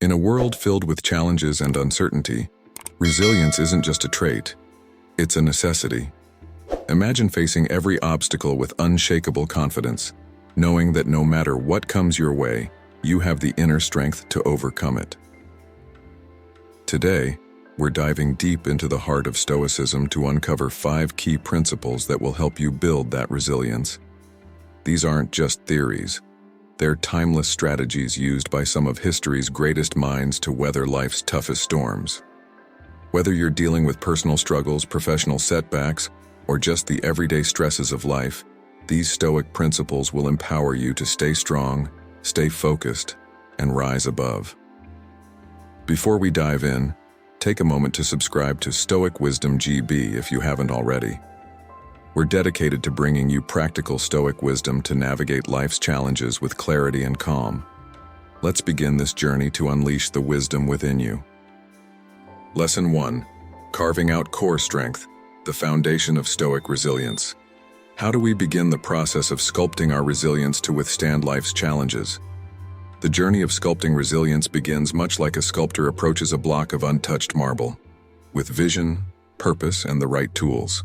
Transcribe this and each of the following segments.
In a world filled with challenges and uncertainty, resilience isn't just a trait, it's a necessity. Imagine facing every obstacle with unshakable confidence, knowing that no matter what comes your way, you have the inner strength to overcome it. Today, we're diving deep into the heart of Stoicism to uncover 5 key principles that will help you build that resilience. These aren't just theories. They're timeless strategies used by some of history's greatest minds to weather life's toughest storms. Whether you're dealing with personal struggles, professional setbacks, or just the everyday stresses of life, these Stoic principles will empower you to stay strong, stay focused, and rise above. Before we dive in, take a moment to subscribe to Stoic Wisdom GB if you haven't already. We're dedicated to bringing you practical Stoic wisdom to navigate life's challenges with clarity and calm. Let's begin this journey to unleash the wisdom within you. Lesson 1. Carving out core strength, the foundation of Stoic resilience. How do we begin the process of sculpting our resilience to withstand life's challenges? The journey of sculpting resilience begins much like a sculptor approaches a block of untouched marble, with vision, purpose, and the right tools.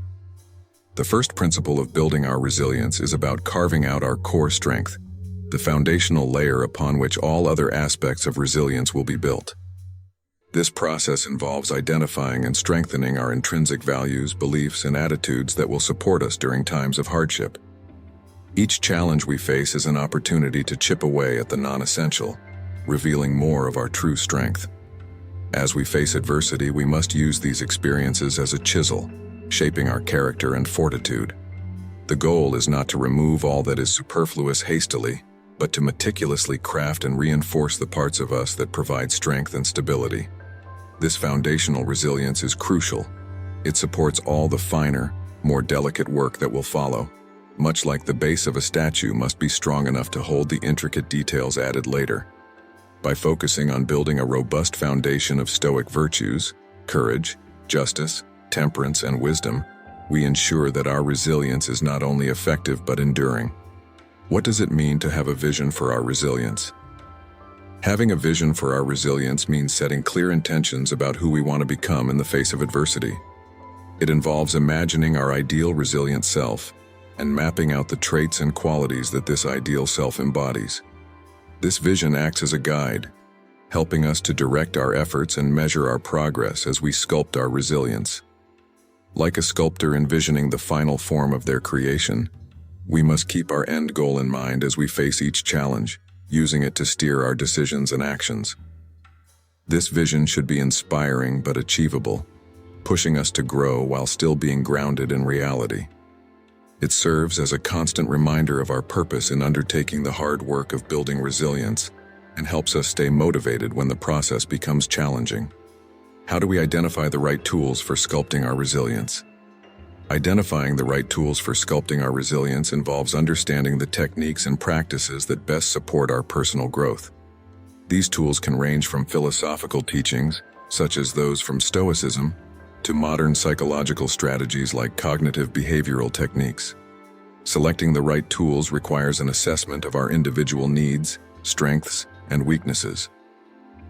The first principle of building our resilience is about carving out our core strength, the foundational layer upon which all other aspects of resilience will be built. This process involves identifying and strengthening our intrinsic values, beliefs, and attitudes that will support us during times of hardship. Each challenge we face is an opportunity to chip away at the non-essential, revealing more of our true strength. As we face adversity, we must use these experiences as a chisel, shaping our character and fortitude. The goal is not to remove all that is superfluous hastily, but to meticulously craft and reinforce the parts of us that provide strength and stability. This foundational resilience is crucial. It supports all the finer, more delicate work that will follow, much like the base of a statue must be strong enough to hold the intricate details added later. By focusing on building a robust foundation of Stoic virtues, courage, justice, temperance, and wisdom, we ensure that our resilience is not only effective but enduring. What does it mean to have a vision for our resilience? Having a vision for our resilience means setting clear intentions about who we want to become in the face of adversity. It involves imagining our ideal resilient self and mapping out the traits and qualities that this ideal self embodies. This vision acts as a guide, helping us to direct our efforts and measure our progress as we sculpt our resilience. Like a sculptor envisioning the final form of their creation, we must keep our end goal in mind as we face each challenge, using it to steer our decisions and actions. This vision should be inspiring but achievable, pushing us to grow while still being grounded in reality. It serves as a constant reminder of our purpose in undertaking the hard work of building resilience and helps us stay motivated when the process becomes challenging. How do we identify the right tools for sculpting our resilience? Identifying the right tools for sculpting our resilience involves understanding the techniques and practices that best support our personal growth. These tools can range from philosophical teachings, such as those from Stoicism, to modern psychological strategies like cognitive behavioral techniques. Selecting the right tools requires an assessment of our individual needs, strengths, and weaknesses.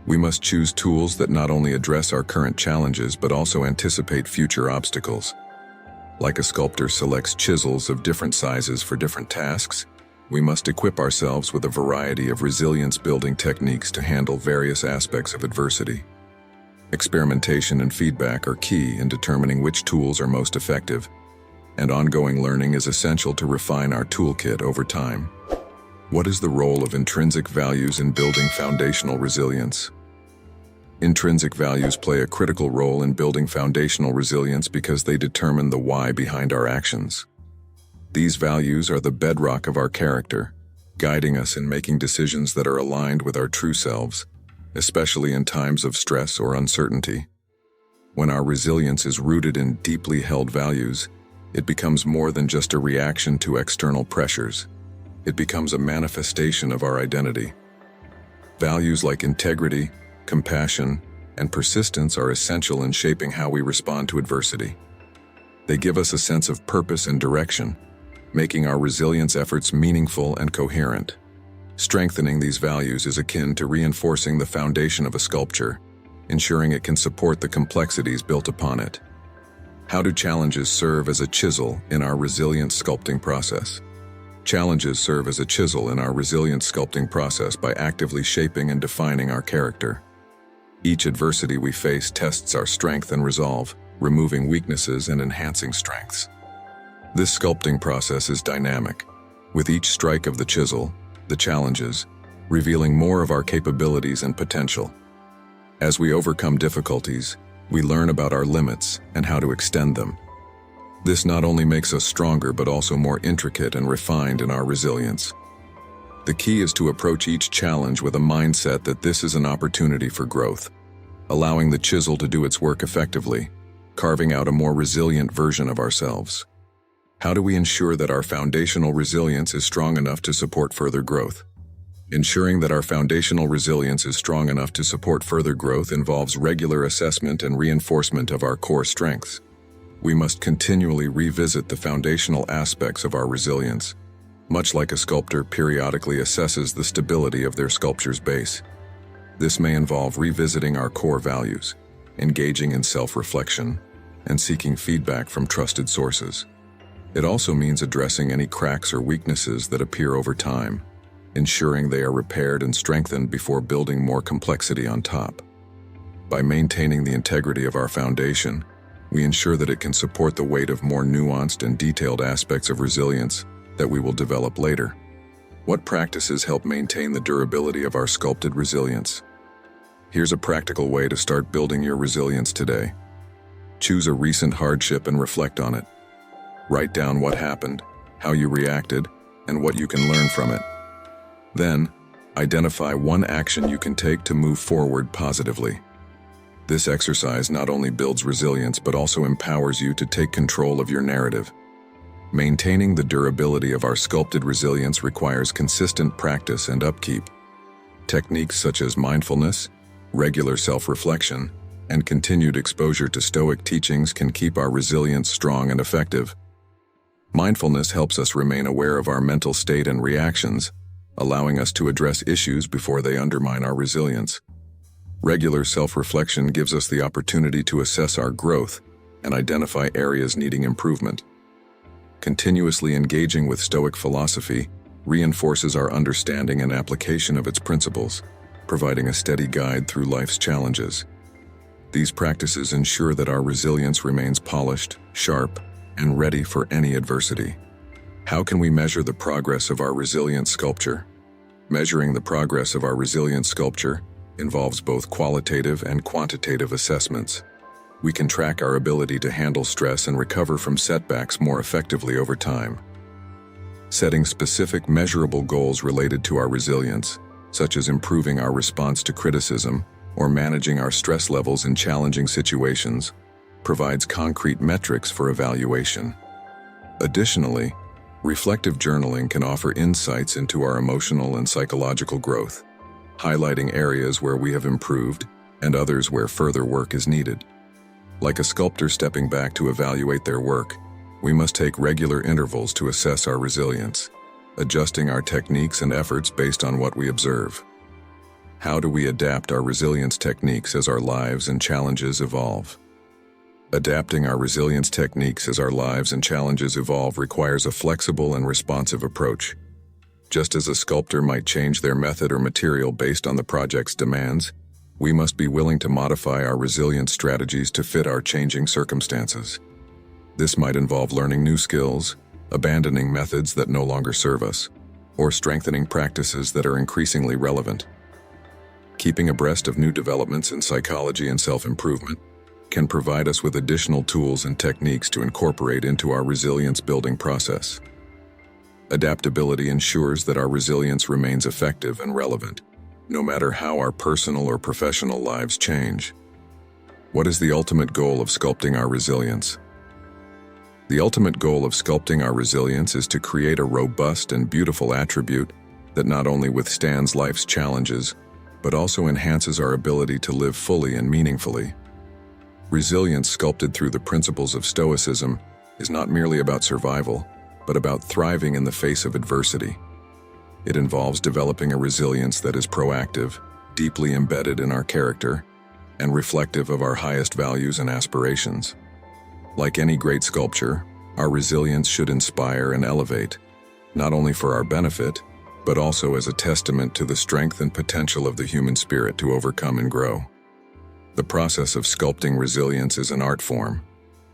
We must choose tools that not only address our current challenges but also anticipate future obstacles. Like a sculptor selects chisels of different sizes for different tasks, we must equip ourselves with a variety of resilience-building techniques to handle various aspects of adversity. Experimentation and feedback are key in determining which tools are most effective, and ongoing learning is essential to refine our toolkit over time. What is the role of intrinsic values in building foundational resilience? Intrinsic values play a critical role in building foundational resilience because they determine the why behind our actions. These values are the bedrock of our character, guiding us in making decisions that are aligned with our true selves, especially in times of stress or uncertainty. When our resilience is rooted in deeply held values, it becomes more than just a reaction to external pressures. It becomes a manifestation of our identity. Values like integrity, compassion, and persistence are essential in shaping how we respond to adversity. They give us a sense of purpose and direction, making our resilience efforts meaningful and coherent. Strengthening these values is akin to reinforcing the foundation of a sculpture, ensuring it can support the complexities built upon it. How do challenges serve as a chisel in our resilient sculpting process? Challenges serve as a chisel in our resilient sculpting process by actively shaping and defining our character. Each adversity we face tests our strength and resolve, removing weaknesses and enhancing strengths. This sculpting process is dynamic. With each strike of the chisel, the challenges, revealing more of our capabilities and potential. As we overcome difficulties, we learn about our limits and how to extend them. This not only makes us stronger but also more intricate and refined in our resilience. The key is to approach each challenge with a mindset that this is an opportunity for growth, allowing the chisel to do its work effectively, carving out a more resilient version of ourselves. How do we ensure that our foundational resilience is strong enough to support further growth? Ensuring that our foundational resilience is strong enough to support further growth involves regular assessment and reinforcement of our core strengths. We must continually revisit the foundational aspects of our resilience, much like a sculptor periodically assesses the stability of their sculpture's base. This may involve revisiting our core values, engaging in self-reflection, and seeking feedback from trusted sources. It also means addressing any cracks or weaknesses that appear over time, ensuring they are repaired and strengthened before building more complexity on top. By maintaining the integrity of our foundation, we ensure that it can support the weight of more nuanced and detailed aspects of resilience that we will develop later. What practices help maintain the durability of our sculpted resilience? Here's a practical way to start building your resilience today. Choose a recent hardship and reflect on it. Write down what happened, how you reacted, and what you can learn from it. Then, identify one action you can take to move forward positively. This exercise not only builds resilience but also empowers you to take control of your narrative. Maintaining the durability of our sculpted resilience requires consistent practice and upkeep. Techniques such as mindfulness, regular self-reflection, and continued exposure to Stoic teachings can keep our resilience strong and effective. Mindfulness helps us remain aware of our mental state and reactions, allowing us to address issues before they undermine our resilience. Regular self-reflection gives us the opportunity to assess our growth and identify areas needing improvement. Continuously engaging with Stoic philosophy reinforces our understanding and application of its principles, providing a steady guide through life's challenges. These practices ensure that our resilience remains polished, sharp, and ready for any adversity. How can we measure the progress of our resilient sculpture? Measuring the progress of our resilient sculpture involves both qualitative and quantitative assessments. We can track our ability to handle stress and recover from setbacks more effectively over time. Setting specific measurable goals related to our resilience, such as improving our response to criticism or managing our stress levels in challenging situations, provides concrete metrics for evaluation. Additionally, reflective journaling can offer insights into our emotional and psychological growth, highlighting areas where we have improved and others where further work is needed. Like a sculptor stepping back to evaluate their work, we must take regular intervals to assess our resilience, adjusting our techniques and efforts based on what we observe. How do we adapt our resilience techniques as our lives and challenges evolve? Adapting our resilience techniques as our lives and challenges evolve requires a flexible and responsive approach. Just as a sculptor might change their method or material based on the project's demands, we must be willing to modify our resilience strategies to fit our changing circumstances. This might involve learning new skills, abandoning methods that no longer serve us, or strengthening practices that are increasingly relevant. Keeping abreast of new developments in psychology and self-improvement can provide us with additional tools and techniques to incorporate into our resilience building process. Adaptability ensures that our resilience remains effective and relevant, no matter how our personal or professional lives change. What is the ultimate goal of sculpting our resilience? The ultimate goal of sculpting our resilience is to create a robust and beautiful attribute that not only withstands life's challenges, but also enhances our ability to live fully and meaningfully. Resilience sculpted through the principles of Stoicism is not merely about survival, but about thriving in the face of adversity. It involves developing a resilience that is proactive, deeply embedded in our character, and reflective of our highest values and aspirations. Like any great sculpture, our resilience should inspire and elevate, not only for our benefit, but also as a testament to the strength and potential of the human spirit to overcome and grow. The process of sculpting resilience is an art form,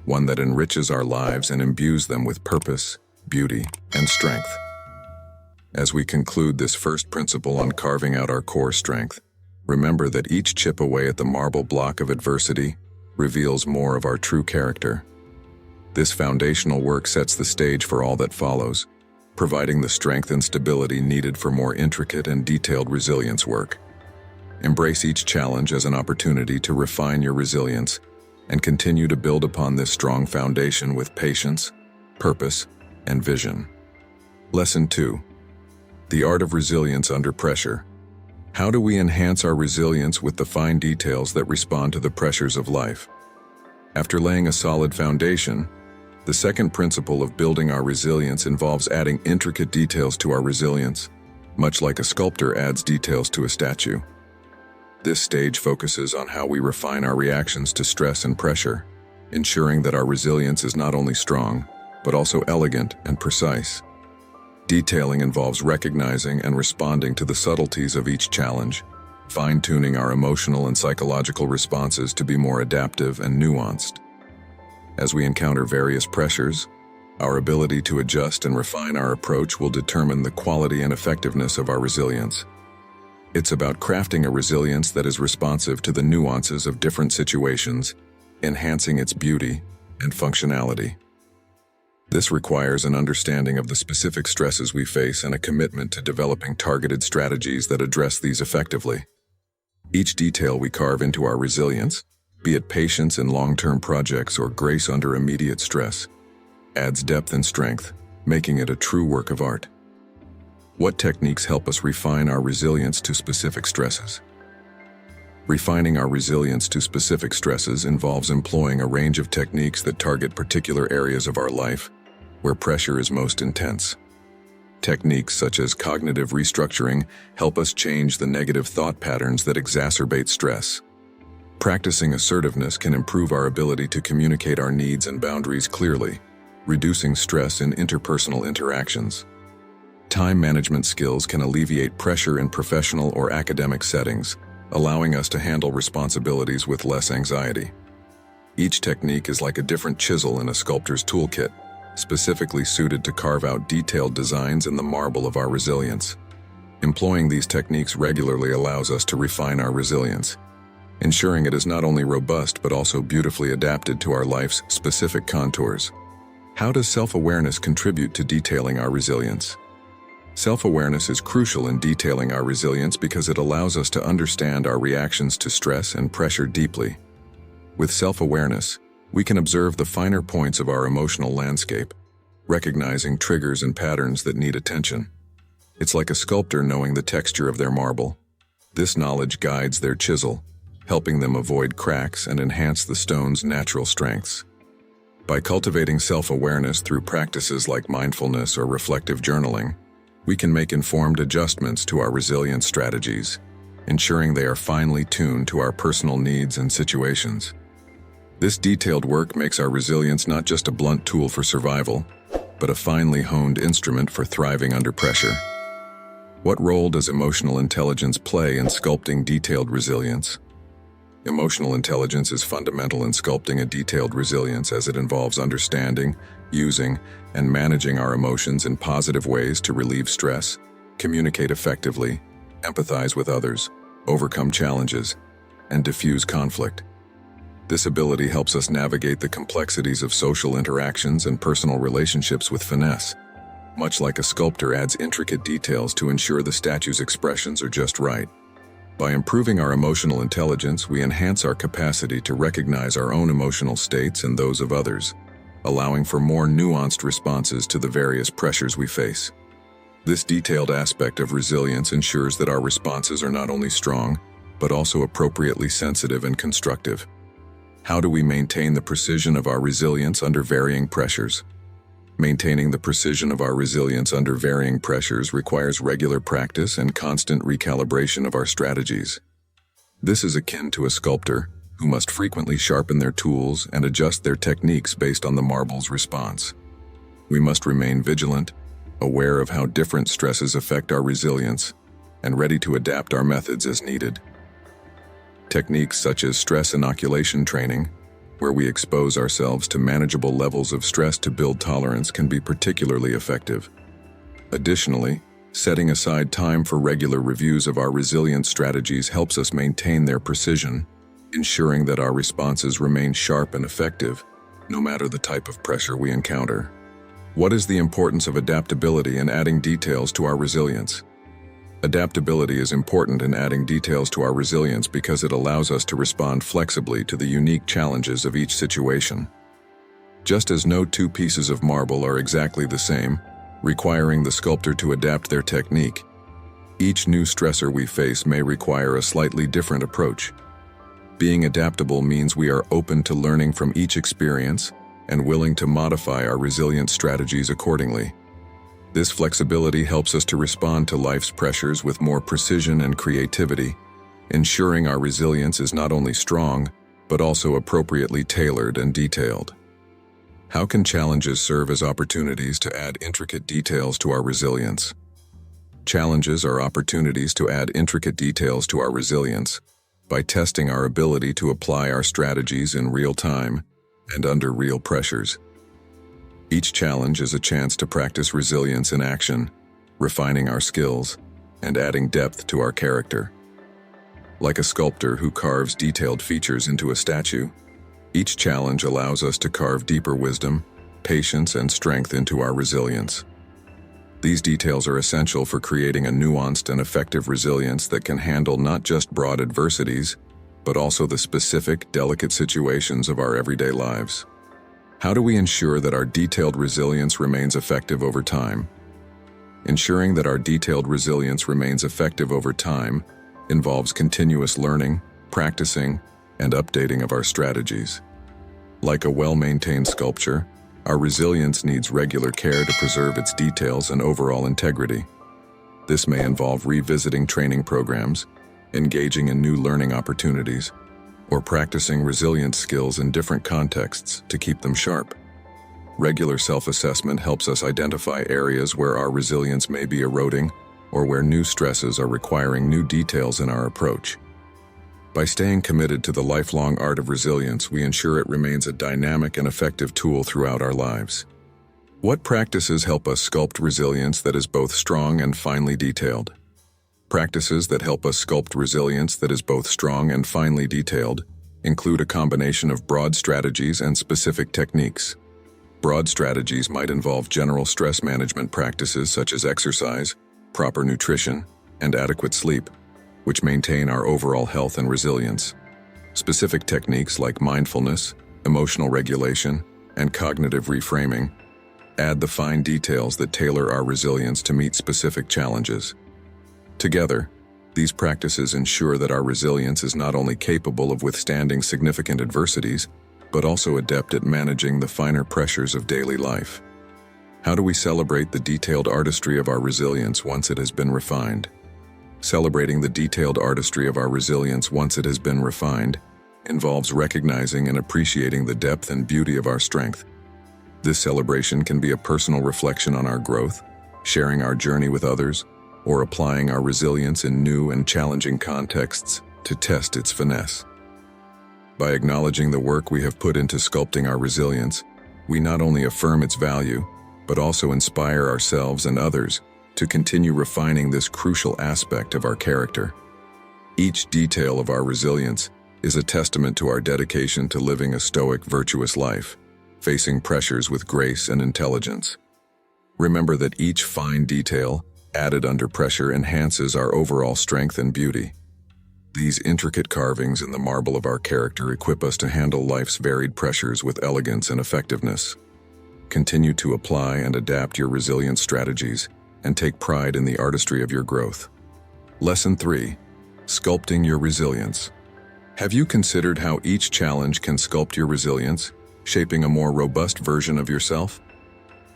one that enriches our lives and imbues them with purpose, beauty, and strength. As we conclude this first principle on carving out our core strength, remember that each chip away at the marble block of adversity reveals more of our true character. This foundational work sets the stage for all that follows, providing the strength and stability needed for more intricate and detailed resilience work. Embrace each challenge as an opportunity to refine your resilience and continue to build upon this strong foundation with patience, purpose, and vision. Lesson 2. The art of resilience under pressure. How do we enhance our resilience with the fine details that respond to the pressures of life? After laying a solid foundation, the second principle of building our resilience involves adding intricate details to our resilience, much like a sculptor adds details to a statue. This stage focuses on how we refine our reactions to stress and pressure, ensuring that our resilience is not only strong, but also elegant and precise. Detailing involves recognizing and responding to the subtleties of each challenge, fine-tuning our emotional and psychological responses to be more adaptive and nuanced. As we encounter various pressures, our ability to adjust and refine our approach will determine the quality and effectiveness of our resilience. It's about crafting a resilience that is responsive to the nuances of different situations, enhancing its beauty and functionality. This requires an understanding of the specific stresses we face and a commitment to developing targeted strategies that address these effectively. Each detail we carve into our resilience, be it patience in long-term projects or grace under immediate stress, adds depth and strength, making it a true work of art. What techniques help us refine our resilience to specific stresses? Refining our resilience to specific stresses involves employing a range of techniques that target particular areas of our life where pressure is most intense. Techniques such as cognitive restructuring help us change the negative thought patterns that exacerbate stress. Practicing assertiveness can improve our ability to communicate our needs and boundaries clearly, reducing stress in interpersonal interactions. Time management skills can alleviate pressure in professional or academic settings, allowing us to handle responsibilities with less anxiety. Each technique is like a different chisel in a sculptor's toolkit, specifically suited to carve out detailed designs in the marble of our resilience. Employing these techniques regularly allows us to refine our resilience, ensuring it is not only robust but also beautifully adapted to our life's specific contours. How does self-awareness contribute to detailing our resilience? Self-awareness is crucial in detailing our resilience because it allows us to understand our reactions to stress and pressure deeply. With self-awareness, we can observe the finer points of our emotional landscape, recognizing triggers and patterns that need attention. It's like a sculptor knowing the texture of their marble. This knowledge guides their chisel, helping them avoid cracks and enhance the stone's natural strengths. By cultivating self-awareness through practices like mindfulness or reflective journaling, we can make informed adjustments to our resilience strategies, ensuring they are finely tuned to our personal needs and situations. This detailed work makes our resilience not just a blunt tool for survival, but a finely honed instrument for thriving under pressure. What role does emotional intelligence play in sculpting detailed resilience? Emotional intelligence is fundamental in sculpting a detailed resilience as it involves understanding, using, and managing our emotions in positive ways to relieve stress, communicate effectively, empathize with others, overcome challenges, and diffuse conflict. This ability helps us navigate the complexities of social interactions and personal relationships with finesse, much like a sculptor adds intricate details to ensure the statue's expressions are just right. By improving our emotional intelligence, we enhance our capacity to recognize our own emotional states and those of others, allowing for more nuanced responses to the various pressures we face. This detailed aspect of resilience ensures that our responses are not only strong, but also appropriately sensitive and constructive. How do we maintain the precision of our resilience under varying pressures? Maintaining the precision of our resilience under varying pressures requires regular practice and constant recalibration of our strategies. This is akin to a sculptor who must frequently sharpen their tools and adjust their techniques based on the marble's response. We must remain vigilant, aware of how different stresses affect our resilience, and ready to adapt our methods as needed. Techniques such as stress inoculation training, where we expose ourselves to manageable levels of stress to build tolerance, can be particularly effective. Additionally, setting aside time for regular reviews of our resilience strategies helps us maintain their precision, ensuring that our responses remain sharp and effective, no matter the type of pressure we encounter. What is the importance of adaptability in adding details to our resilience? Adaptability is important in adding details to our resilience because it allows us to respond flexibly to the unique challenges of each situation. Just as no two pieces of marble are exactly the same, requiring the sculptor to adapt their technique, each new stressor we face may require a slightly different approach. Being adaptable means we are open to learning from each experience and willing to modify our resilience strategies accordingly. This flexibility helps us to respond to life's pressures with more precision and creativity, ensuring our resilience is not only strong, but also appropriately tailored and detailed. How can challenges serve as opportunities to add intricate details to our resilience? Challenges are opportunities to add intricate details to our resilience by testing our ability to apply our strategies in real time and under real pressures. Each challenge is a chance to practice resilience in action, refining our skills, and adding depth to our character. Like a sculptor who carves detailed features into a statue, each challenge allows us to carve deeper wisdom, patience, and strength into our resilience. These details are essential for creating a nuanced and effective resilience that can handle not just broad adversities, but also the specific, delicate situations of our everyday lives. How do we ensure that our detailed resilience remains effective over time? Ensuring that our detailed resilience remains effective over time involves continuous learning, practicing, and updating of our strategies. Like a well-maintained sculpture, our resilience needs regular care to preserve its details and overall integrity. This may involve revisiting training programs, engaging in new learning opportunities, or practicing resilience skills in different contexts to keep them sharp. Regular self-assessment helps us identify areas where our resilience may be eroding or where new stresses are requiring new details in our approach. By staying committed to the lifelong art of resilience, we ensure it remains a dynamic and effective tool throughout our lives. What practices help us sculpt resilience that is both strong and finely detailed? Practices that help us sculpt resilience that is both strong and finely detailed include a combination of broad strategies and specific techniques. Broad strategies might involve general stress management practices such as exercise, proper nutrition, and adequate sleep, which maintain our overall health and resilience. Specific techniques like mindfulness, emotional regulation, and cognitive reframing add the fine details that tailor our resilience to meet specific challenges. Together, these practices ensure that our resilience is not only capable of withstanding significant adversities, but also adept at managing the finer pressures of daily life. How do we celebrate the detailed artistry of our resilience once it has been refined? Celebrating the detailed artistry of our resilience once it has been refined involves recognizing and appreciating the depth and beauty of our strength. This celebration can be a personal reflection on our growth, sharing our journey with others, or applying our resilience in new and challenging contexts to test its finesse. By acknowledging the work we have put into sculpting our resilience, we not only affirm its value, but also inspire ourselves and others to continue refining this crucial aspect of our character. Each detail of our resilience is a testament to our dedication to living a stoic, virtuous life, facing pressures with grace and intelligence. Remember that each fine detail, added under pressure, enhances our overall strength and beauty. These intricate carvings in the marble of our character equip us to handle life's varied pressures with elegance and effectiveness. Continue to apply and adapt your resilience strategies and take pride in the artistry of your growth. Lesson 3. Sculpting your resilience. Have you considered how each challenge can sculpt your resilience, shaping a more robust version of yourself?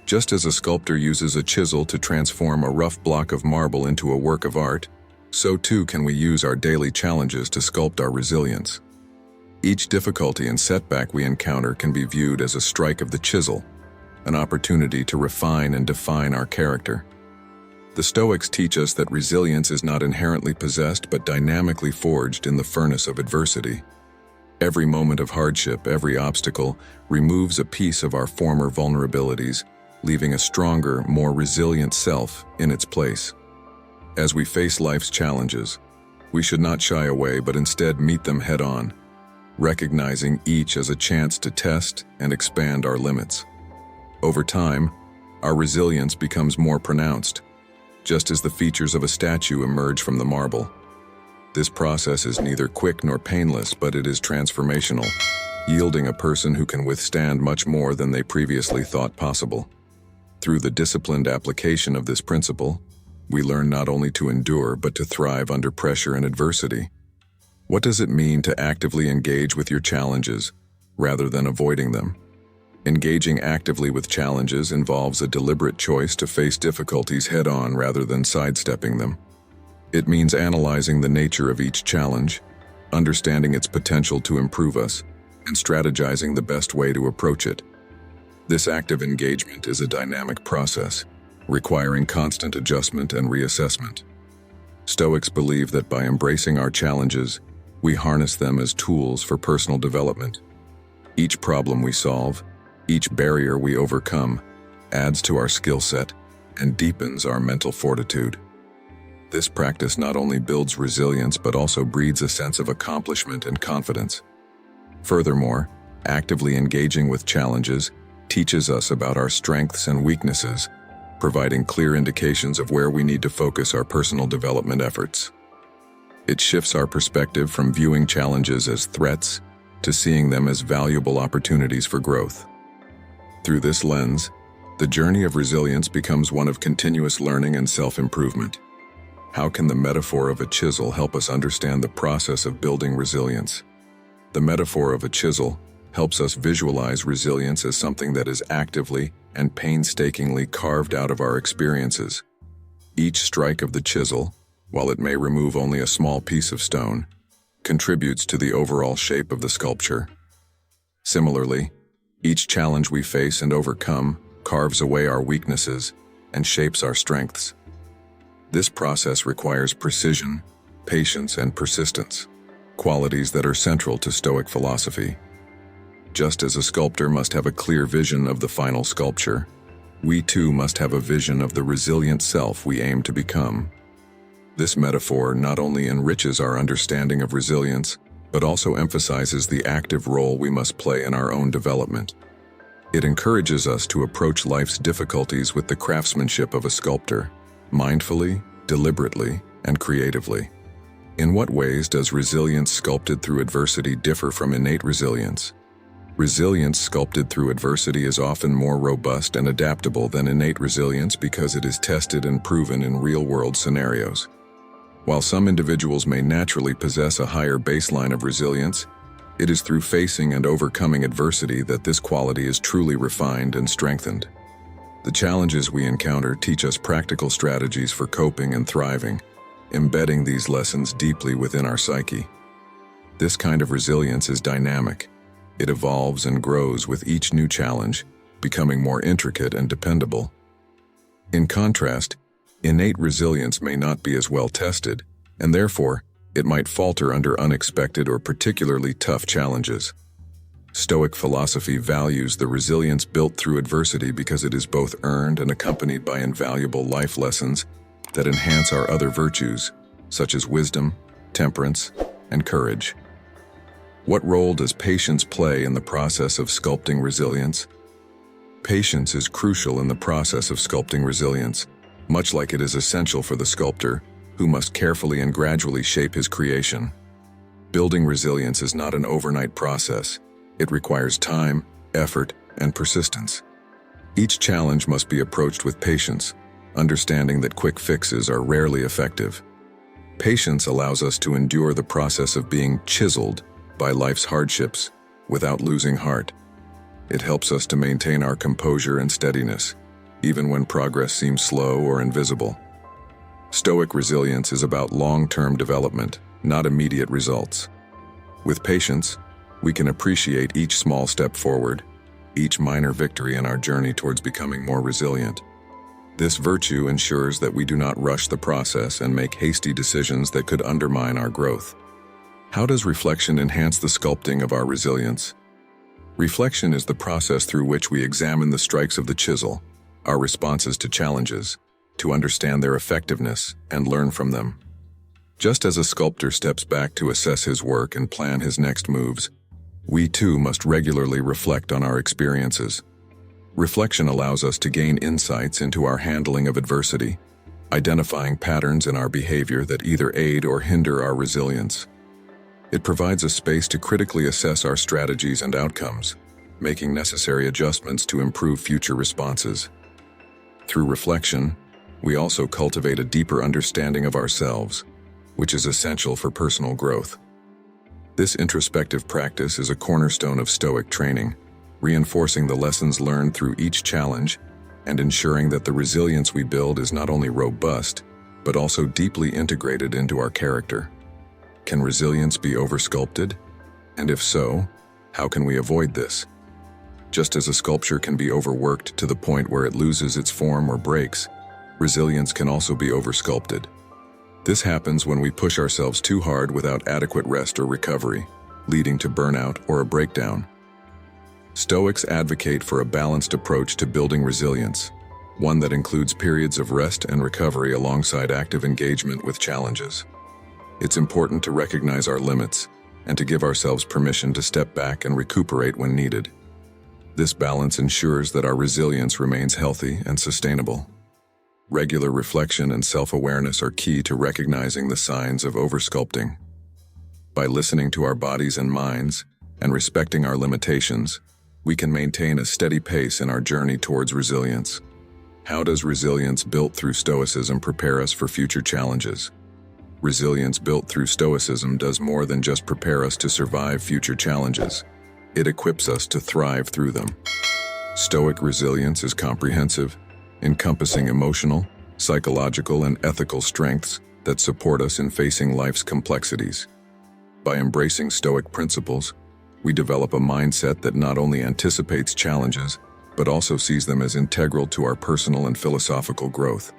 Just as a sculptor uses a chisel to transform a rough block of marble into a work of art, so too can we use our daily challenges to sculpt our resilience. Each difficulty and setback we encounter can be viewed as a strike of the chisel, an opportunity to refine and define our character. The Stoics teach us that resilience is not inherently possessed but dynamically forged in the furnace of adversity. Every moment of hardship, every obstacle, removes a piece of our former vulnerabilities, leaving a stronger, more resilient self in its place. As we face life's challenges, we should not shy away but instead meet them head-on, recognizing each as a chance to test and expand our limits. Over time, our resilience becomes more pronounced, just as the features of a statue emerge from the marble. This process is neither quick nor painless, but it is transformational, yielding a person who can withstand much more than they previously thought possible. Through the disciplined application of this principle, we learn not only to endure but to thrive under pressure and adversity. What does it mean to actively engage with your challenges rather than avoiding them? Engaging actively with challenges involves a deliberate choice to face difficulties head-on rather than sidestepping them. It means analyzing the nature of each challenge, understanding its potential to improve us, and strategizing the best way to approach it. This active engagement is a dynamic process, requiring constant adjustment and reassessment. Stoics believe that by embracing our challenges, we harness them as tools for personal development. Each problem we solve, each barrier we overcome, adds to our skill set and deepens our mental fortitude. This practice not only builds resilience but also breeds a sense of accomplishment and confidence. Furthermore, actively engaging with challenges teaches us about our strengths and weaknesses, providing clear indications of where we need to focus our personal development efforts. It shifts our perspective from viewing challenges as threats to seeing them as valuable opportunities for growth. Through this lens, the journey of resilience becomes one of continuous learning and self-improvement. How can the metaphor of a chisel help us understand the process of building resilience? The metaphor of a chisel helps us visualize resilience as something that is actively and painstakingly carved out of our experiences. Each strike of the chisel, while it may remove only a small piece of stone, contributes to the overall shape of the sculpture. Similarly, each challenge we face and overcome carves away our weaknesses and shapes our strengths. This process requires precision, patience, and persistence, qualities that are central to Stoic philosophy. Just as a sculptor must have a clear vision of the final sculpture, we too must have a vision of the resilient self we aim to become. This metaphor not only enriches our understanding of resilience, but also emphasizes the active role we must play in our own development. It encourages us to approach life's difficulties with the craftsmanship of a sculptor, mindfully, deliberately, and creatively. In what ways does resilience sculpted through adversity differ from innate resilience? Resilience sculpted through adversity is often more robust and adaptable than innate resilience because it is tested and proven in real-world scenarios. While some individuals may naturally possess a higher baseline of resilience, it is through facing and overcoming adversity that this quality is truly refined and strengthened. The challenges we encounter teach us practical strategies for coping and thriving, embedding these lessons deeply within our psyche. This kind of resilience is dynamic. It evolves and grows with each new challenge, becoming more intricate and dependable. In contrast, innate resilience may not be as well tested, and therefore, it might falter under unexpected or particularly tough challenges. Stoic philosophy values the resilience built through adversity because it is both earned and accompanied by invaluable life lessons that enhance our other virtues, such as wisdom, temperance, and courage. What role does patience play in the process of sculpting resilience? Patience is crucial in the process of sculpting resilience, much like it is essential for the sculptor, who must carefully and gradually shape his creation. Building resilience is not an overnight process. It requires time, effort, and persistence. Each challenge must be approached with patience, understanding that quick fixes are rarely effective. Patience allows us to endure the process of being chiseled by life's hardships without losing heart. It helps us to maintain our composure and steadiness, even when progress seems slow or invisible. Stoic resilience is about long-term development, not immediate results. With patience, we can appreciate each small step forward, each minor victory in our journey towards becoming more resilient. This virtue ensures that we do not rush the process and make hasty decisions that could undermine our growth. How does reflection enhance the sculpting of our resilience? Reflection is the process through which we examine the strikes of the chisel, our responses to challenges, to understand their effectiveness and learn from them. Just as a sculptor steps back to assess his work and plan his next moves, we too must regularly reflect on our experiences. Reflection allows us to gain insights into our handling of adversity, identifying patterns in our behavior that either aid or hinder our resilience. It provides a space to critically assess our strategies and outcomes, making necessary adjustments to improve future responses. Through reflection, we also cultivate a deeper understanding of ourselves, which is essential for personal growth. This introspective practice is a cornerstone of Stoic training, reinforcing the lessons learned through each challenge and ensuring that the resilience we build is not only robust, but also deeply integrated into our character. Can resilience be oversculpted? And if so, how can we avoid this? Just as a sculpture can be overworked to the point where it loses its form or breaks, resilience can also be oversculpted. This happens when we push ourselves too hard without adequate rest or recovery, leading to burnout or a breakdown. Stoics advocate for a balanced approach to building resilience, one that includes periods of rest and recovery alongside active engagement with challenges. It's important to recognize our limits and to give ourselves permission to step back and recuperate when needed. This balance ensures that our resilience remains healthy and sustainable. Regular reflection and self-awareness are key to recognizing the signs of oversculpting. By listening to our bodies and minds and respecting our limitations, we can maintain a steady pace in our journey towards resilience. How does resilience built through Stoicism prepare us for future challenges? Resilience built through Stoicism does more than just prepare us to survive future challenges. It equips us to thrive through them. Stoic resilience is comprehensive, encompassing emotional, psychological, and ethical strengths that support us in facing life's complexities. By embracing Stoic principles, we develop a mindset that not only anticipates challenges, but also sees them as integral to our personal and philosophical growth.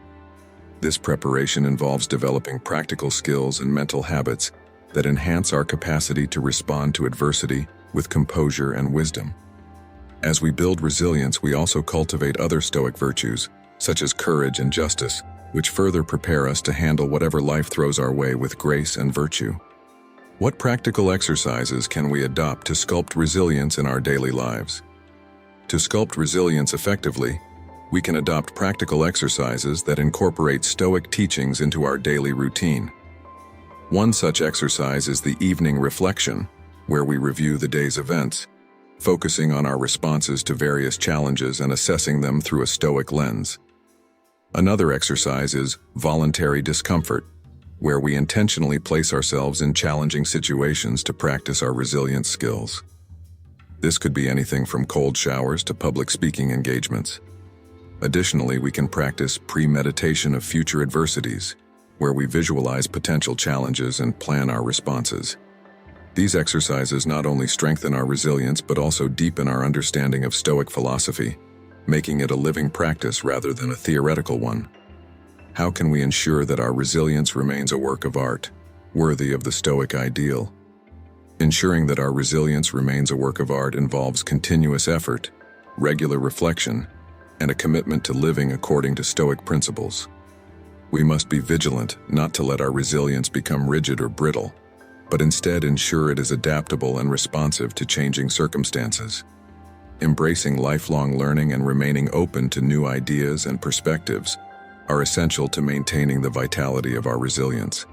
This preparation involves developing practical skills and mental habits that enhance our capacity to respond to adversity with composure and wisdom. As we build resilience, we also cultivate other Stoic virtues, such as courage and justice, which further prepare us to handle whatever life throws our way with grace and virtue. What practical exercises can we adopt to sculpt resilience in our daily lives? To sculpt resilience effectively, we can adopt practical exercises that incorporate Stoic teachings into our daily routine. One such exercise is the evening reflection, where we review the day's events, focusing on our responses to various challenges and assessing them through a Stoic lens. Another exercise is voluntary discomfort, where we intentionally place ourselves in challenging situations to practice our resilience skills. This could be anything from cold showers to public speaking engagements. Additionally, we can practice premeditation of future adversities, where we visualize potential challenges and plan our responses. These exercises not only strengthen our resilience but also deepen our understanding of Stoic philosophy, making it a living practice rather than a theoretical one. How can we ensure that our resilience remains a work of art, worthy of the Stoic ideal? Ensuring that our resilience remains a work of art involves continuous effort, regular reflection, and a commitment to living according to Stoic principles. We must be vigilant not to let our resilience become rigid or brittle, but instead ensure it is adaptable and responsive to changing circumstances. Embracing lifelong learning and remaining open to new ideas and perspectives are essential to maintaining the vitality of our resilience.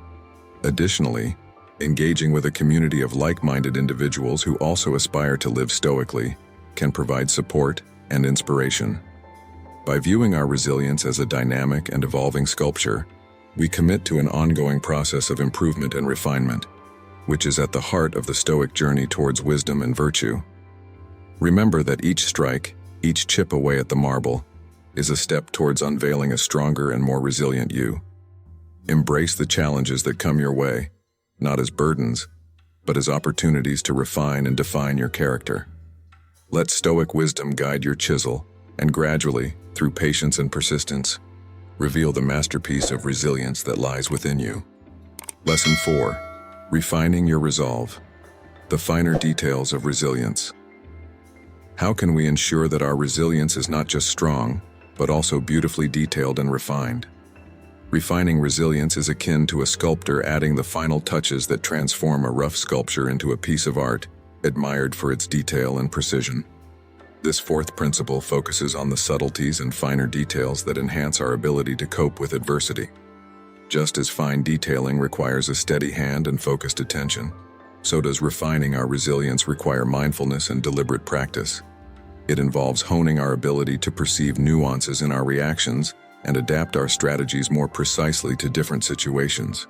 Additionally, engaging with a community of like-minded individuals who also aspire to live stoically can provide support and inspiration. By viewing our resilience as a dynamic and evolving sculpture, we commit to an ongoing process of improvement and refinement, which is at the heart of the Stoic journey towards wisdom and virtue. Remember that each strike, each chip away at the marble, is a step towards unveiling a stronger and more resilient you. Embrace the challenges that come your way, not as burdens, but as opportunities to refine and define your character. Let Stoic wisdom guide your chisel, and gradually, through patience and persistence, reveal the masterpiece of resilience that lies within you. Lesson 4. Refining your resolve. The finer details of resilience. How can we ensure that our resilience is not just strong, but also beautifully detailed and refined? Refining resilience is akin to a sculptor adding the final touches that transform a rough sculpture into a piece of art, admired for its detail and precision. This fourth principle focuses on the subtleties and finer details that enhance our ability to cope with adversity. Just as fine detailing requires a steady hand and focused attention, so does refining our resilience require mindfulness and deliberate practice. It involves honing our ability to perceive nuances in our reactions and adapt our strategies more precisely to different situations.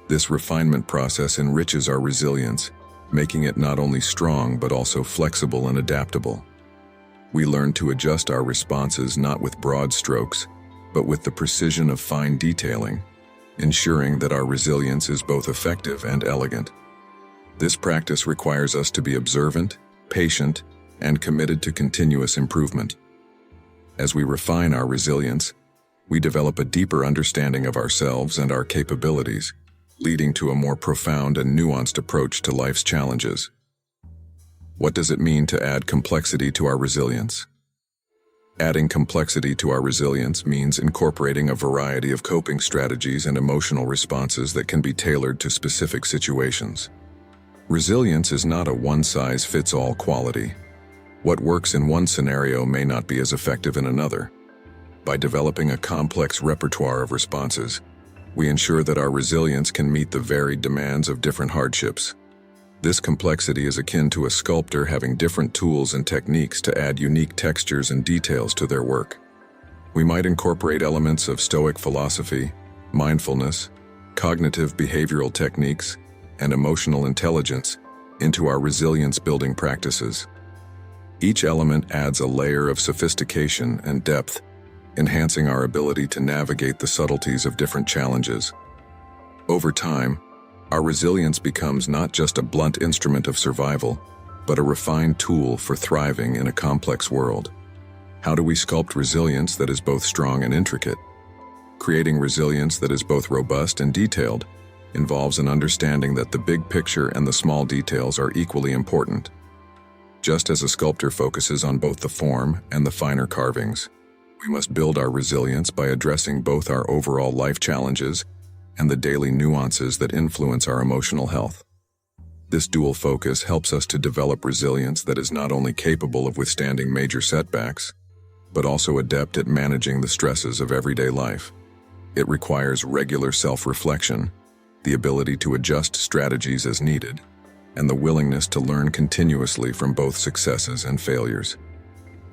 This refinement process enriches our resilience, making it not only strong but also flexible and adaptable. We learn to adjust our responses not with broad strokes, but with the precision of fine detailing, ensuring that our resilience is both effective and elegant. This practice requires us to be observant, patient, and committed to continuous improvement. As we refine our resilience, we develop a deeper understanding of ourselves and our capabilities, leading to a more profound and nuanced approach to life's challenges. What does it mean to add complexity to our resilience? Adding complexity to our resilience means incorporating a variety of coping strategies and emotional responses that can be tailored to specific situations. Resilience is not a one-size-fits-all quality. What works in one scenario may not be as effective in another. By developing a complex repertoire of responses, we ensure that our resilience can meet the varied demands of different hardships. This complexity is akin to a sculptor having different tools and techniques to add unique textures and details to their work. We might incorporate elements of Stoic philosophy, mindfulness, cognitive behavioral techniques, and emotional intelligence into our resilience-building practices. Each element adds a layer of sophistication and depth, enhancing our ability to navigate the subtleties of different challenges. Over time, our resilience becomes not just a blunt instrument of survival, but a refined tool for thriving in a complex world. How do we sculpt resilience that is both strong and intricate? Creating resilience that is both robust and detailed involves an understanding that the big picture and the small details are equally important. Just as a sculptor focuses on both the form and the finer carvings, we must build our resilience by addressing both our overall life challenges and the daily nuances that influence our emotional health. This dual focus helps us to develop resilience that is not only capable of withstanding major setbacks, but also adept at managing the stresses of everyday life. It requires regular self-reflection, the ability to adjust strategies as needed, and the willingness to learn continuously from both successes and failures.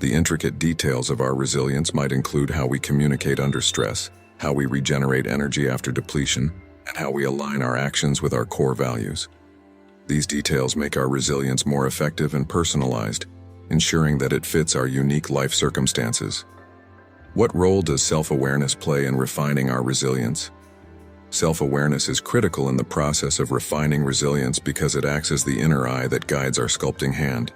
The intricate details of our resilience might include how we communicate under stress, how we regenerate energy after depletion, and how we align our actions with our core values. These details make our resilience more effective and personalized, ensuring that it fits our unique life circumstances. What role does self-awareness play in refining our resilience? Self-awareness is critical in the process of refining resilience because it acts as the inner eye that guides our sculpting hand.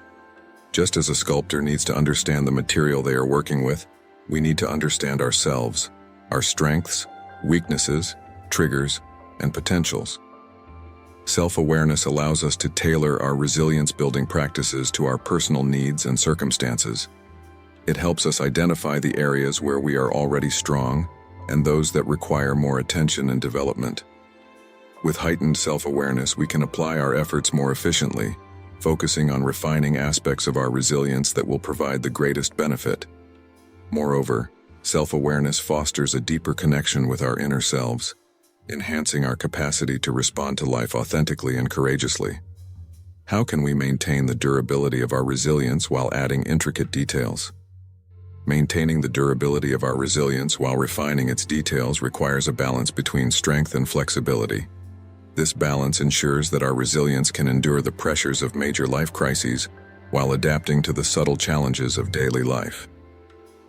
Just as a sculptor needs to understand the material they are working with, we need to understand ourselves, our strengths, weaknesses, triggers, and potentials. Self-awareness allows us to tailor our resilience-building practices to our personal needs and circumstances. It helps us identify the areas where we are already strong and those that require more attention and development. With heightened self-awareness, we can apply our efforts more efficiently, focusing on refining aspects of our resilience that will provide the greatest benefit. Moreover, self-awareness fosters a deeper connection with our inner selves, enhancing our capacity to respond to life authentically and courageously. How can we maintain the durability of our resilience while adding intricate details? Maintaining the durability of our resilience while refining its details requires a balance between strength and flexibility. This balance ensures that our resilience can endure the pressures of major life crises while adapting to the subtle challenges of daily life.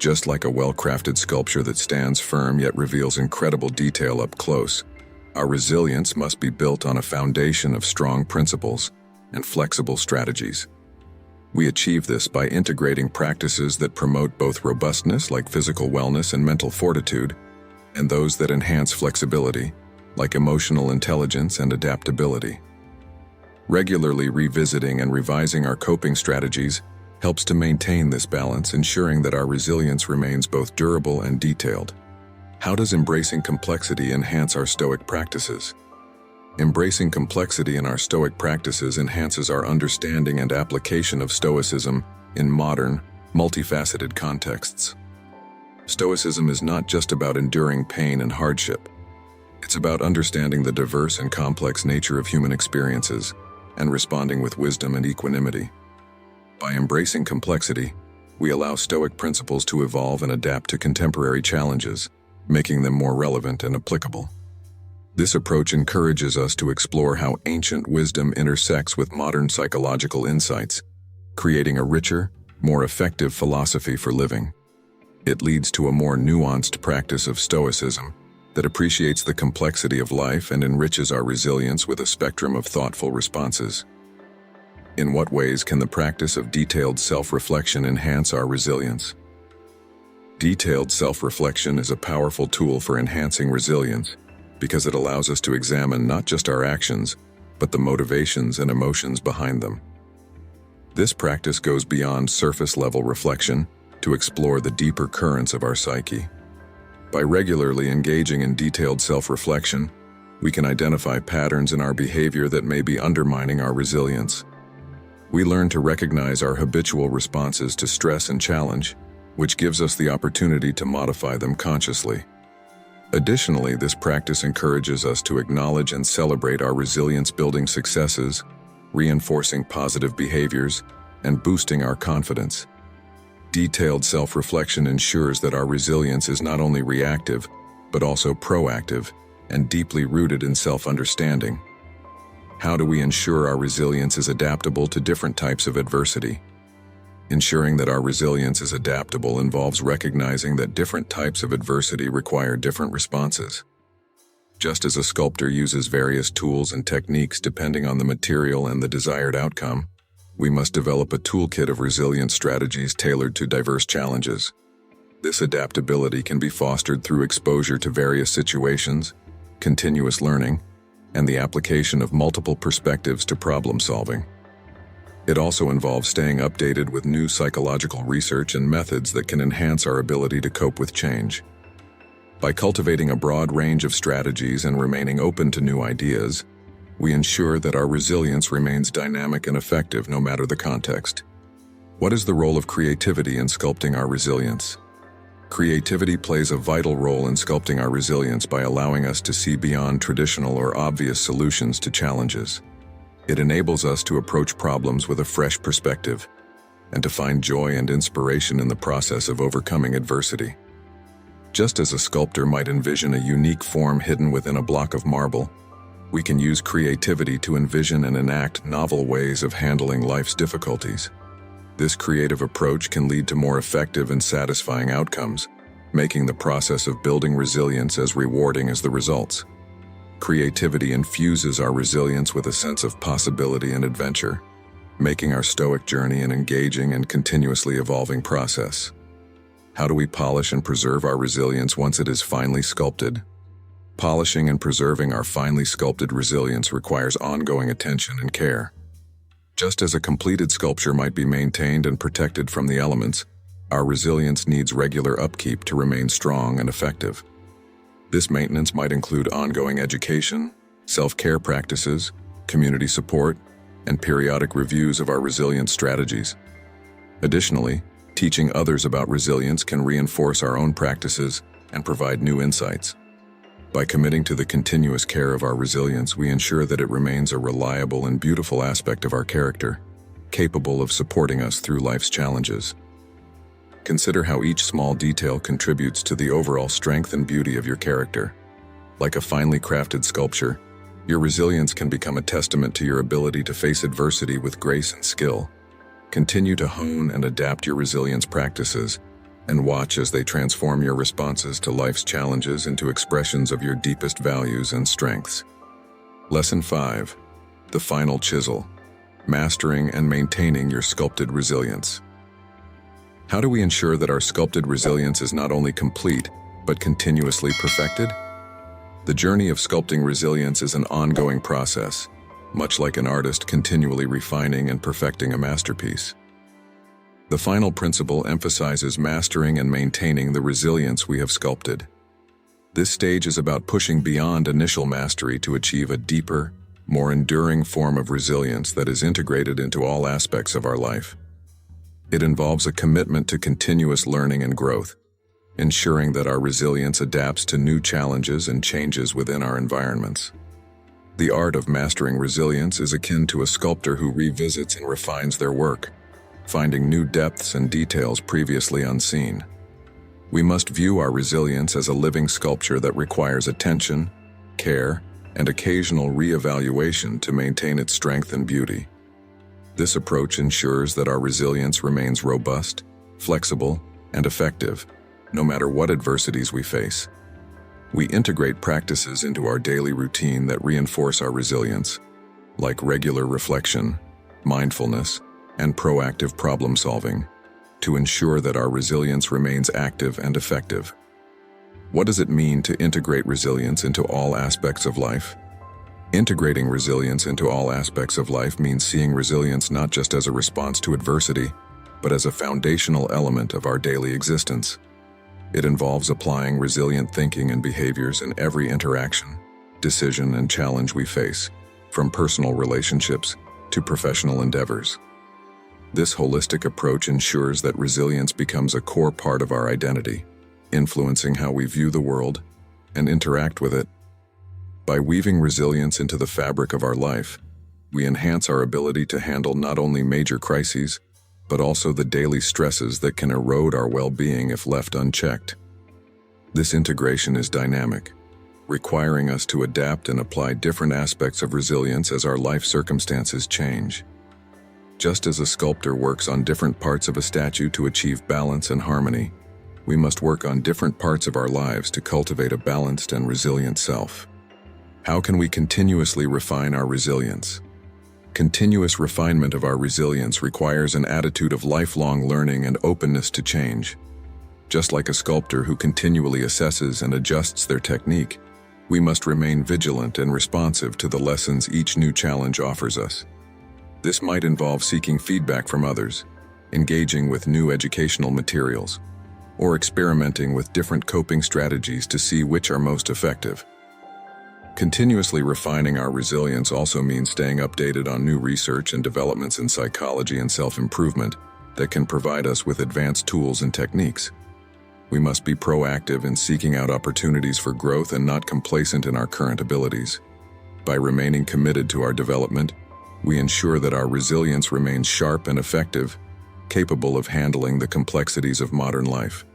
Just like a well-crafted sculpture that stands firm yet reveals incredible detail up close, our resilience must be built on a foundation of strong principles and flexible strategies. We achieve this by integrating practices that promote both robustness, like physical wellness and mental fortitude, and those that enhance flexibility, like emotional intelligence and adaptability. Regularly revisiting and revising our coping strategies helps to maintain this balance, ensuring that our resilience remains both durable and detailed. How does embracing complexity enhance our Stoic practices? Embracing complexity in our Stoic practices enhances our understanding and application of Stoicism in modern, multifaceted contexts. Stoicism is not just about enduring pain and hardship. It's about understanding the diverse and complex nature of human experiences and responding with wisdom and equanimity. By embracing complexity, we allow Stoic principles to evolve and adapt to contemporary challenges, making them more relevant and applicable. This approach encourages us to explore how ancient wisdom intersects with modern psychological insights, creating a richer, more effective philosophy for living. It leads to a more nuanced practice of Stoicism that appreciates the complexity of life and enriches our resilience with a spectrum of thoughtful responses. In what ways can the practice of detailed self-reflection enhance our resilience? Detailed self-reflection is a powerful tool for enhancing resilience because it allows us to examine not just our actions, but the motivations and emotions behind them. This practice goes beyond surface-level reflection to explore the deeper currents of our psyche. By regularly engaging in detailed self-reflection, we can identify patterns in our behavior that may be undermining our resilience. We learn to recognize our habitual responses to stress and challenge, which gives us the opportunity to modify them consciously. Additionally, this practice encourages us to acknowledge and celebrate our resilience-building successes, reinforcing positive behaviors and boosting our confidence. Detailed self-reflection ensures that our resilience is not only reactive, but also proactive and deeply rooted in self-understanding. How do we ensure our resilience is adaptable to different types of adversity? Ensuring that our resilience is adaptable involves recognizing that different types of adversity require different responses. Just as a sculptor uses various tools and techniques depending on the material and the desired outcome, we must develop a toolkit of resilience strategies tailored to diverse challenges. This adaptability can be fostered through exposure to various situations, continuous learning, and the application of multiple perspectives to problem solving. It also involves staying updated with new psychological research and methods that can enhance our ability to cope with change. By cultivating a broad range of strategies and remaining open to new ideas, we ensure that our resilience remains dynamic and effective no matter the context. What is the role of creativity in sculpting our resilience? Creativity plays a vital role in sculpting our resilience by allowing us to see beyond traditional or obvious solutions to challenges. It enables us to approach problems with a fresh perspective and to find joy and inspiration in the process of overcoming adversity. Just as a sculptor might envision a unique form hidden within a block of marble, we can use creativity to envision and enact novel ways of handling life's difficulties. This creative approach can lead to more effective and satisfying outcomes, making the process of building resilience as rewarding as the results. Creativity infuses our resilience with a sense of possibility and adventure, making our Stoic journey an engaging and continuously evolving process. How do we polish and preserve our resilience once it is finally sculpted? Polishing and preserving our finely sculpted resilience requires ongoing attention and care. Just as a completed sculpture might be maintained and protected from the elements, our resilience needs regular upkeep to remain strong and effective. This maintenance might include ongoing education, self-care practices, community support, and periodic reviews of our resilience strategies. Additionally, teaching others about resilience can reinforce our own practices and provide new insights. By committing to the continuous care of our resilience, we ensure that it remains a reliable and beautiful aspect of our character, capable of supporting us through life's challenges. Consider how each small detail contributes to the overall strength and beauty of your character. Like a finely crafted sculpture, your resilience can become a testament to your ability to face adversity with grace and skill. Continue to hone and adapt your resilience practices, and watch as they transform your responses to life's challenges into expressions of your deepest values and strengths. Lesson 5. The final chisel: mastering and maintaining your sculpted resilience. How do we ensure that our sculpted resilience is not only complete, but continuously perfected? The journey of sculpting resilience is an ongoing process, much like an artist continually refining and perfecting a masterpiece. The final principle emphasizes mastering and maintaining the resilience we have sculpted. This stage is about pushing beyond initial mastery to achieve a deeper, more enduring form of resilience that is integrated into all aspects of our life. It involves a commitment to continuous learning and growth, ensuring that our resilience adapts to new challenges and changes within our environments. The art of mastering resilience is akin to a sculptor who revisits and refines their work, finding new depths and details previously unseen. We must view our resilience as a living sculpture that requires attention, care, and occasional re-evaluation to maintain its strength and beauty. This approach ensures that our resilience remains robust, flexible, and effective, no matter what adversities we face. We integrate practices into our daily routine that reinforce our resilience, like regular reflection, mindfulness, and proactive problem-solving, to ensure that our resilience remains active and effective. What does it mean to integrate resilience into all aspects of life? Integrating resilience into all aspects of life means seeing resilience not just as a response to adversity, but as a foundational element of our daily existence. It involves applying resilient thinking and behaviors in every interaction, decision, and challenge we face, from personal relationships to professional endeavors. This holistic approach ensures that resilience becomes a core part of our identity, influencing how we view the world and interact with it. By weaving resilience into the fabric of our life, we enhance our ability to handle not only major crises, but also the daily stresses that can erode our well-being if left unchecked. This integration is dynamic, requiring us to adapt and apply different aspects of resilience as our life circumstances change. Just as a sculptor works on different parts of a statue to achieve balance and harmony, we must work on different parts of our lives to cultivate a balanced and resilient self. How can we continuously refine our resilience? Continuous refinement of our resilience requires an attitude of lifelong learning and openness to change. Just like a sculptor who continually assesses and adjusts their technique, we must remain vigilant and responsive to the lessons each new challenge offers us. This might involve seeking feedback from others, engaging with new educational materials, or experimenting with different coping strategies to see which are most effective. Continuously refining our resilience also means staying updated on new research and developments in psychology and self-improvement that can provide us with advanced tools and techniques. We must be proactive in seeking out opportunities for growth and not complacent in our current abilities. By remaining committed to our development, we ensure that our resilience remains sharp and effective, capable of handling the complexities of modern life.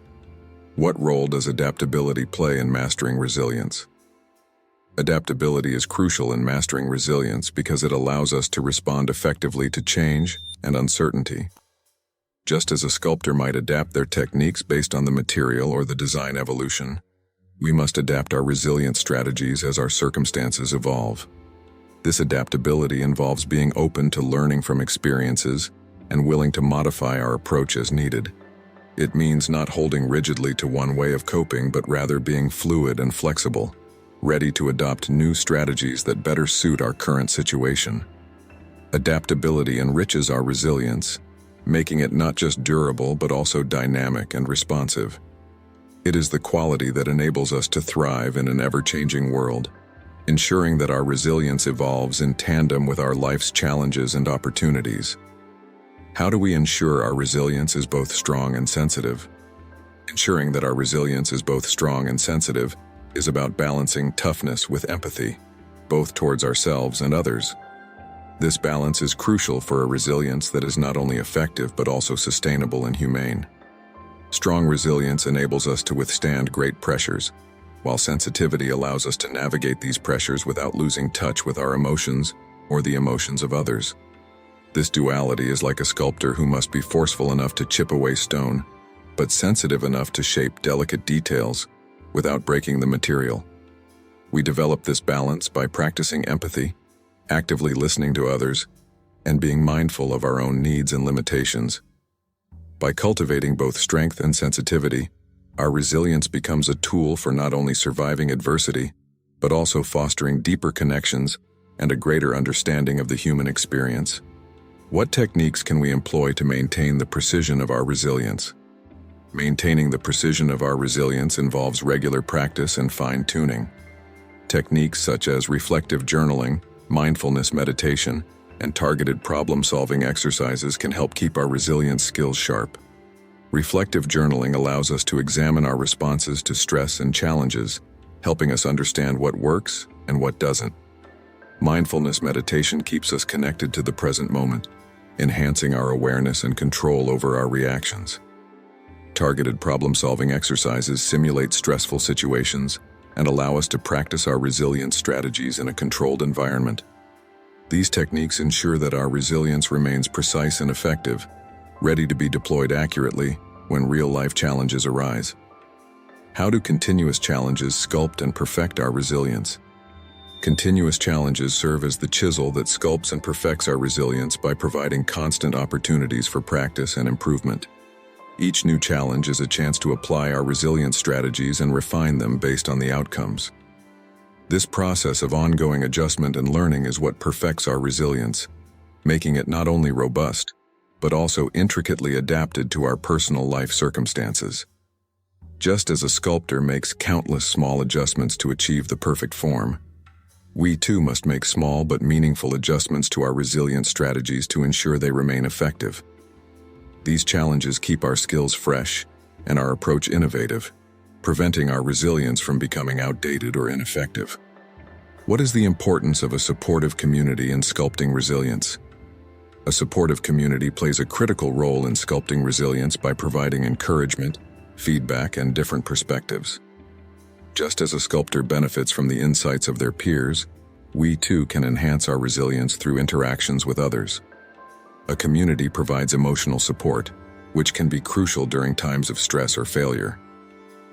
What role does adaptability play in mastering resilience? Adaptability is crucial in mastering resilience because it allows us to respond effectively to change and uncertainty. Just as a sculptor might adapt their techniques based on the material or the design evolution, we must adapt our resilient strategies as our circumstances evolve. This adaptability involves being open to learning from experiences and willing to modify our approach as needed. It means not holding rigidly to one way of coping, but rather being fluid and flexible, ready to adopt new strategies that better suit our current situation. Adaptability enriches our resilience, making it not just durable but also dynamic and responsive. It is the quality that enables us to thrive in an ever-changing world, ensuring that our resilience evolves in tandem with our life's challenges and opportunities. How do we ensure our resilience is both strong and sensitive? Ensuring that our resilience is both strong and sensitive is about balancing toughness with empathy, both towards ourselves and others. This balance is crucial for a resilience that is not only effective but also sustainable and humane. Strong resilience enables us to withstand great pressures, while sensitivity allows us to navigate these pressures without losing touch with our emotions or the emotions of others. This duality is like a sculptor who must be forceful enough to chip away stone, but sensitive enough to shape delicate details without breaking the material. We develop this balance by practicing empathy, actively listening to others, and being mindful of our own needs and limitations. By cultivating both strength and sensitivity, our resilience becomes a tool for not only surviving adversity, but also fostering deeper connections and a greater understanding of the human experience. What techniques can we employ to maintain the precision of our resilience? Maintaining the precision of our resilience involves regular practice and fine-tuning. Techniques such as reflective journaling, mindfulness meditation, and targeted problem-solving exercises can help keep our resilience skills sharp. Reflective journaling allows us to examine our responses to stress and challenges, helping us understand what works and what doesn't. Mindfulness meditation keeps us connected to the present moment, enhancing our awareness and control over our reactions. Targeted problem-solving exercises simulate stressful situations and allow us to practice our resilience strategies in a controlled environment. These techniques ensure that our resilience remains precise and effective, ready to be deployed accurately when real-life challenges arise. How do continuous challenges sculpt and perfect our resilience? Continuous challenges serve as the chisel that sculpts and perfects our resilience by providing constant opportunities for practice and improvement. Each new challenge is a chance to apply our resilience strategies and refine them based on the outcomes. This process of ongoing adjustment and learning is what perfects our resilience, making it not only robust, but also intricately adapted to our personal life circumstances. Just as a sculptor makes countless small adjustments to achieve the perfect form, we too must make small but meaningful adjustments to our resilience strategies to ensure they remain effective. These challenges keep our skills fresh and our approach innovative, preventing our resilience from becoming outdated or ineffective. What is the importance of a supportive community in sculpting resilience? A supportive community plays a critical role in sculpting resilience by providing encouragement, feedback, and different perspectives. Just as a sculptor benefits from the insights of their peers, we too can enhance our resilience through interactions with others. A community provides emotional support, which can be crucial during times of stress or failure.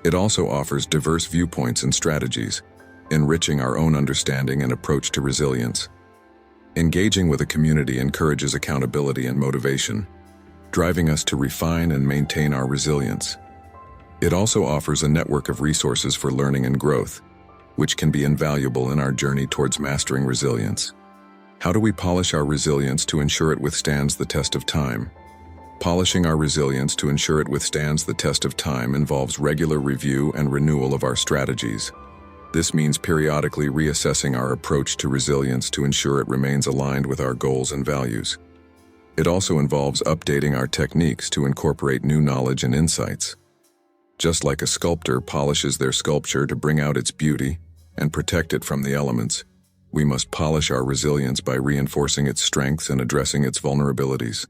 It also offers diverse viewpoints and strategies, enriching our own understanding and approach to resilience. Engaging with a community encourages accountability and motivation, driving us to refine and maintain our resilience. It also offers a network of resources for learning and growth, which can be invaluable in our journey towards mastering resilience. How do we polish our resilience to ensure it withstands the test of time? Polishing our resilience to ensure it withstands the test of time involves regular review and renewal of our strategies. This means periodically reassessing our approach to resilience to ensure it remains aligned with our goals and values. It also involves updating our techniques to incorporate new knowledge and insights. Just like a sculptor polishes their sculpture to bring out its beauty and protect it from the elements, we must polish our resilience by reinforcing its strengths and addressing its vulnerabilities.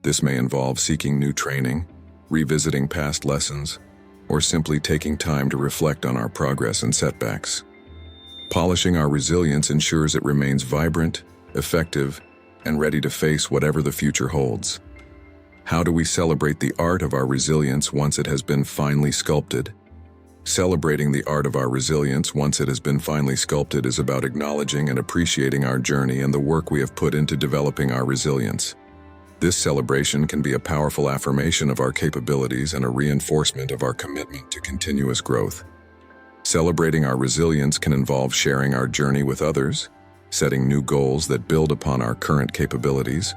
This may involve seeking new training, revisiting past lessons, or simply taking time to reflect on our progress and setbacks. Polishing our resilience ensures it remains vibrant, effective, and ready to face whatever the future holds. How do we celebrate the art of our resilience once it has been finely sculpted? Celebrating the art of our resilience once it has been finely sculpted is about acknowledging and appreciating our journey and the work we have put into developing our resilience. This celebration can be a powerful affirmation of our capabilities and a reinforcement of our commitment to continuous growth. Celebrating our resilience can involve sharing our journey with others, setting new goals that build upon our current capabilities,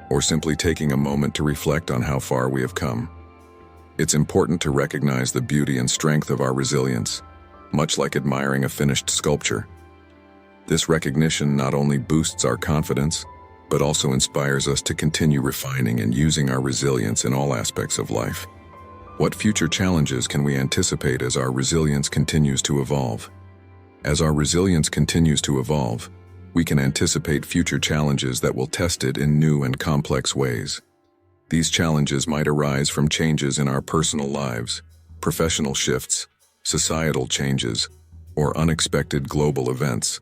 or simply taking a moment to reflect on how far we have come. It's important to recognize the beauty and strength of our resilience, much like admiring a finished sculpture. This recognition not only boosts our confidence, but also inspires us to continue refining and using our resilience in all aspects of life. What future challenges can we anticipate as our resilience continues to evolve? As our resilience continues to evolve, we can anticipate future challenges that will test it in new and complex ways. These challenges might arise from changes in our personal lives, professional shifts, societal changes, or unexpected global events.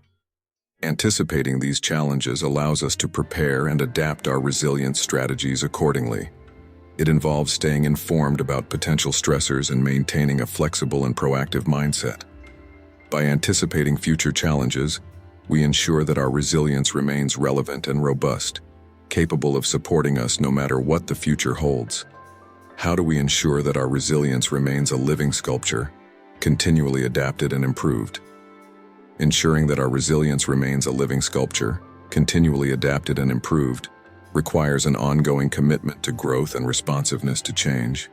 Anticipating these challenges allows us to prepare and adapt our resilience strategies accordingly. It involves staying informed about potential stressors and maintaining a flexible and proactive mindset. By anticipating future challenges, we ensure that our resilience remains relevant and robust, capable of supporting us no matter what the future holds. How do we ensure that our resilience remains a living sculpture, continually adapted and improved? Ensuring that our resilience remains a living sculpture, continually adapted and improved, requires an ongoing commitment to growth and responsiveness to change.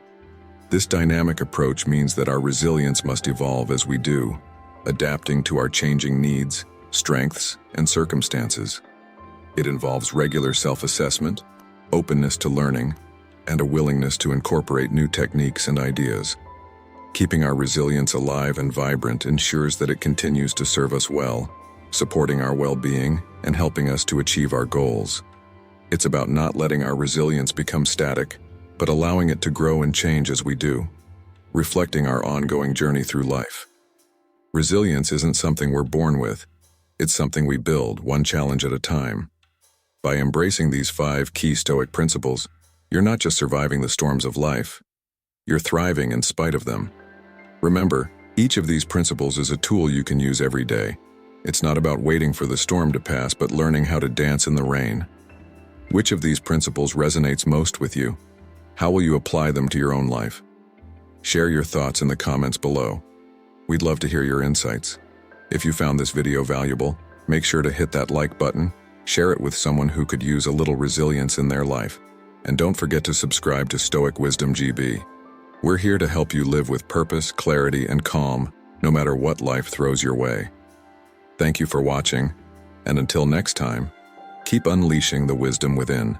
This dynamic approach means that our resilience must evolve as we do, adapting to our changing needs, strengths, and circumstances. It involves regular self-assessment, openness to learning, and a willingness to incorporate new techniques and ideas. Keeping our resilience alive and vibrant ensures that it continues to serve us well, supporting our well-being and helping us to achieve our goals. It's about not letting our resilience become static, but allowing it to grow and change as we do, reflecting our ongoing journey through life. Resilience isn't something we're born with. It's something we build, one challenge at a time. By embracing these 5 key Stoic principles, you're not just surviving the storms of life, you're thriving in spite of them. Remember, each of these principles is a tool you can use every day. It's not about waiting for the storm to pass, but learning how to dance in the rain. Which of these principles resonates most with you? How will you apply them to your own life? Share your thoughts in the comments below. We'd love to hear your insights. If you found this video valuable, make sure to hit that like button, share it with someone who could use a little resilience in their life, and don't forget to subscribe to Stoic Wisdom GB. We're here to help you live with purpose, clarity, and calm, no matter what life throws your way. Thank you for watching, and until next time, keep unleashing the wisdom within.